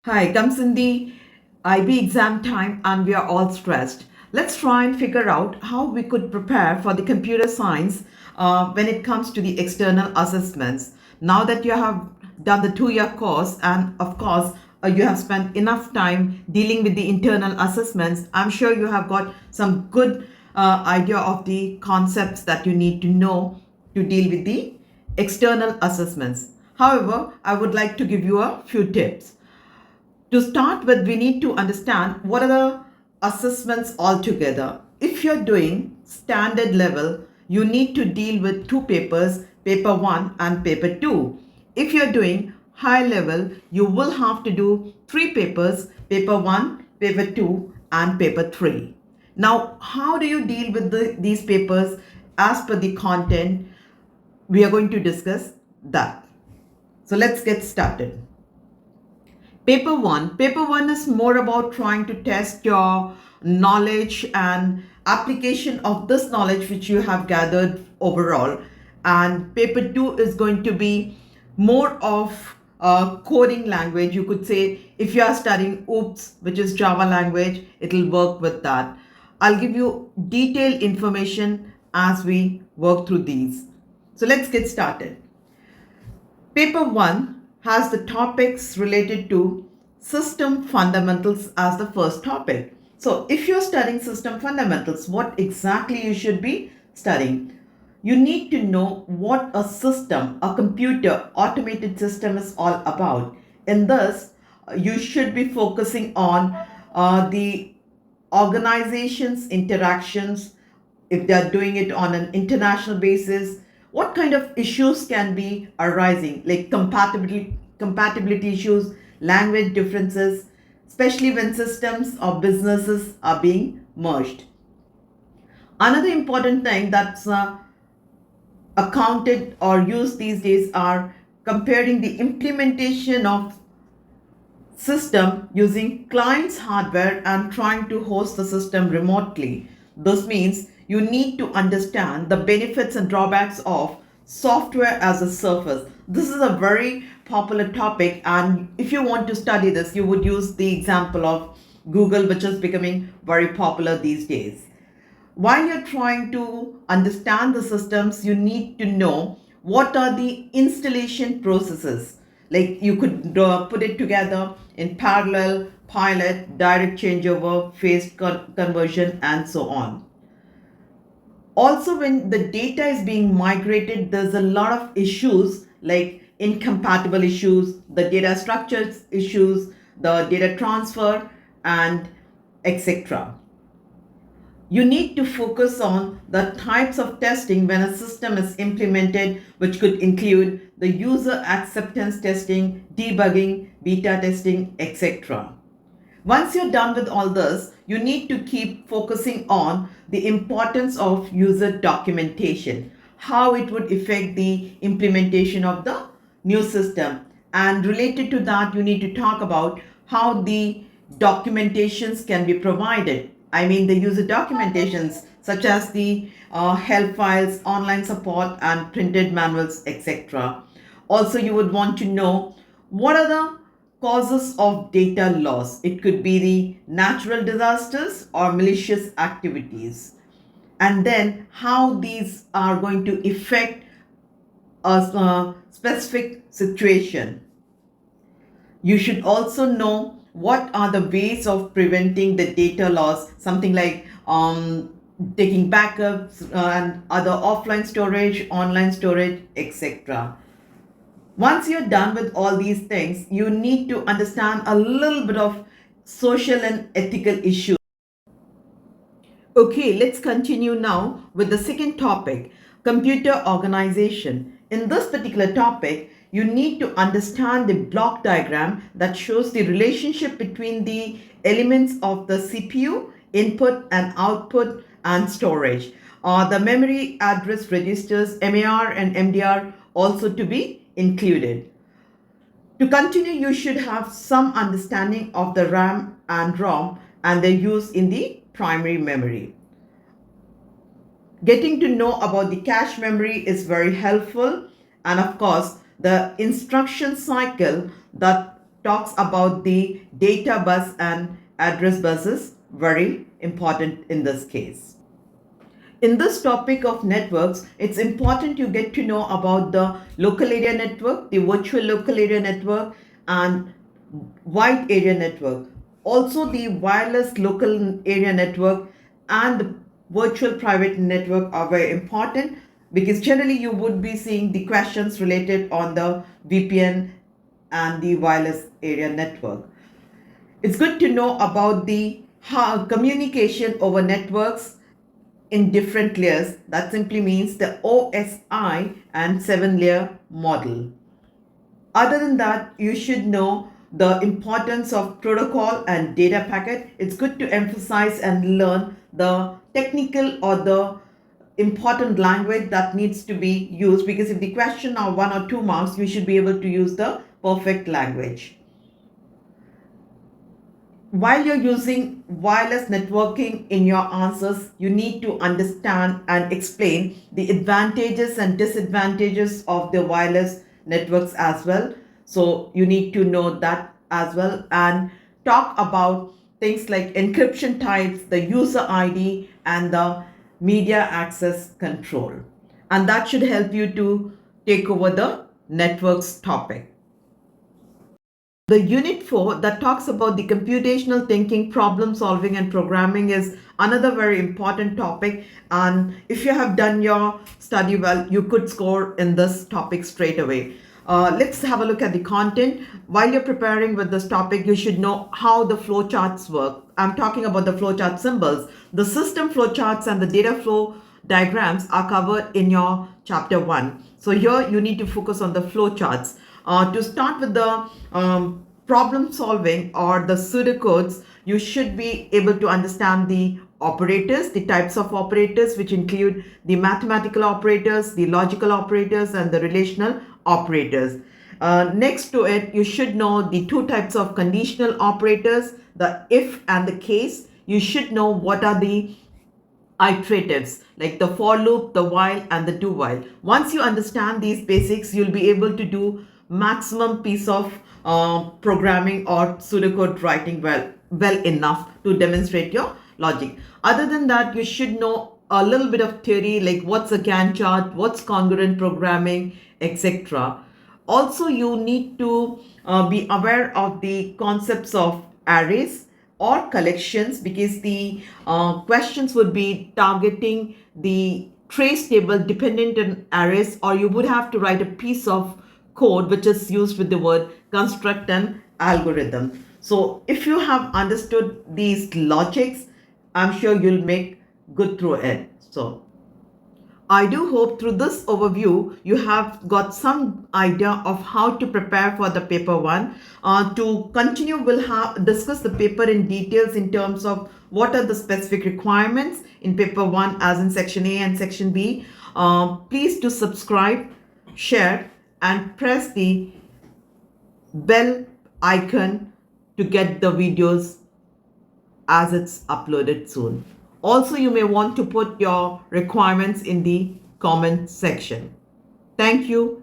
Hi, comes in the IB exam time and we are all stressed. Let's try and figure out how we could prepare for the computer science when it comes to the external assessments. Now that you have done the 2 year course and of course you have spent enough time dealing with the internal assessments, I'm sure you have got some good idea of the concepts that you need to know to deal with the external assessments. However, I would like to give you a few tips. To start with, we need to understand what are the assessments altogether. If you're doing standard level, you need to deal with two papers, paper 1 and paper 2. If you're doing high level, you will have to do three papers, paper 1, paper 2 and paper 3. Now, how do you deal with these papers as per the content? We are going to discuss that. So let's get started. Paper one is more about trying to test your knowledge and application of this knowledge which you have gathered overall. And paper 2 is going to be more of a coding language. You could say if you are studying OOPS, which is Java language, it'll work with that. I'll give you detailed information as we work through these. So let's get started. Paper 1 has the topics related to system fundamentals as the first topic. So, if you're studying system fundamentals, what exactly you should be studying? You need to know what a system, a computer, automated system is all about. In this, you should be focusing on the organization's interactions, if they are doing it on an international basis, what kind of issues can be arising, like compatibility issues, language differences, especially when systems or businesses are being merged. Another important thing that's accounted or used these days are comparing the implementation of system using client's hardware and trying to host the system remotely. This means you need to understand the benefits and drawbacks of software as a service. This is a very popular topic, and if you want to study this, you would use the example of Google, which is becoming very popular these days. While you're trying to understand the systems, you need to know what are the installation processes. Like you could put it together in parallel, pilot, direct changeover, phased conversion, and so on. Also, when the data is being migrated, there's a lot of issues like incompatible issues, the data structures issues, the data transfer, and etc. You need to focus on the types of testing when a system is implemented, which could include the user acceptance testing, debugging, beta testing, etc. Once you're done with all this, you need to keep focusing on the importance of user documentation, how it would affect the implementation of the new system. And related to that, you need to talk about how the documentations can be provided. I mean, the user documentations such as the help files, online support, and printed manuals, etc. Also, you would want to know what are the causes of data loss. It could be the natural disasters or malicious activities. And then how these are going to affect a specific situation. You should also know what are the ways of preventing the data loss, something like taking backups and other offline storage, online storage, etc. Once you're done with all these things, you need to understand a little bit of social and ethical issues. Okay, let's continue now with the second topic, computer organization. In this particular topic, you need to understand the block diagram that shows the relationship between the elements of the CPU, input and output, and storage. The memory address registers, MAR and MDR, also to be included. To continue, you should have some understanding of the RAM and ROM and their use in the primary memory. Getting to know about the cache memory is very helpful, and of course, the instruction cycle that talks about the data bus and address buses, very important in this case. In this topic of networks, it's important you get to know about the local area network, the virtual local area network, and wide area network. Also, the wireless local area network and the virtual private network are very important because generally you would be seeing the questions related on the VPN and the wireless area network. It's good to know about the communication over networks in different layers. That simply means the OSI and 7-layer model. Other than that, you should know the importance of protocol and data packet. It's good to emphasize and learn the technical or the important language that needs to be used, because if the question are 1 or 2 marks, you should be able to use the perfect language. While you're using wireless networking in your answers, you need to understand and explain the advantages and disadvantages of the wireless networks as well. So you need to know that as well and talk about things like encryption types, the user ID, and the media access control. And that should help you to take over the networks topic. The unit 4 that talks about the computational thinking, problem solving and programming is another very important topic, and if you have done your study well, you could score in this topic straight away. Let's have a look at the content. While you're preparing with this topic, you should know how the flowcharts work. I'm talking about the flowchart symbols. The system flowcharts and the data flow diagrams are covered in your chapter 1. So here you need to focus on the flowcharts. To start with the problem solving or the pseudocodes, you should be able to understand the operators, the types of operators, which include the mathematical operators, the logical operators, and the relational operators. Next to it, you should know the 2 types of conditional operators, the if and the case. You should know what are the iteratives like the for loop, the while, and the do while. Once you understand these basics, you'll be able to do maximum piece of programming or pseudocode writing well enough to demonstrate your logic. Other than that, you should know a little bit of theory like what's a Gantt chart, what's congruent programming, etc. Also, you need to be aware of the concepts of arrays or collections, because the questions would be targeting the trace table dependent on arrays, or you would have to write a piece of code which is used with the word construct and algorithm. So if you have understood these logics, I'm sure you'll make good through it. So I do hope through this overview you have got some idea of how to prepare for the paper 1. To continue, we'll discuss the paper in details in terms of what are the specific requirements in paper 1 as in section A and section B. Please do subscribe, share, and press the bell icon to get the videos as it's uploaded soon. Also, you may want to put your requirements in the comment section. Thank you.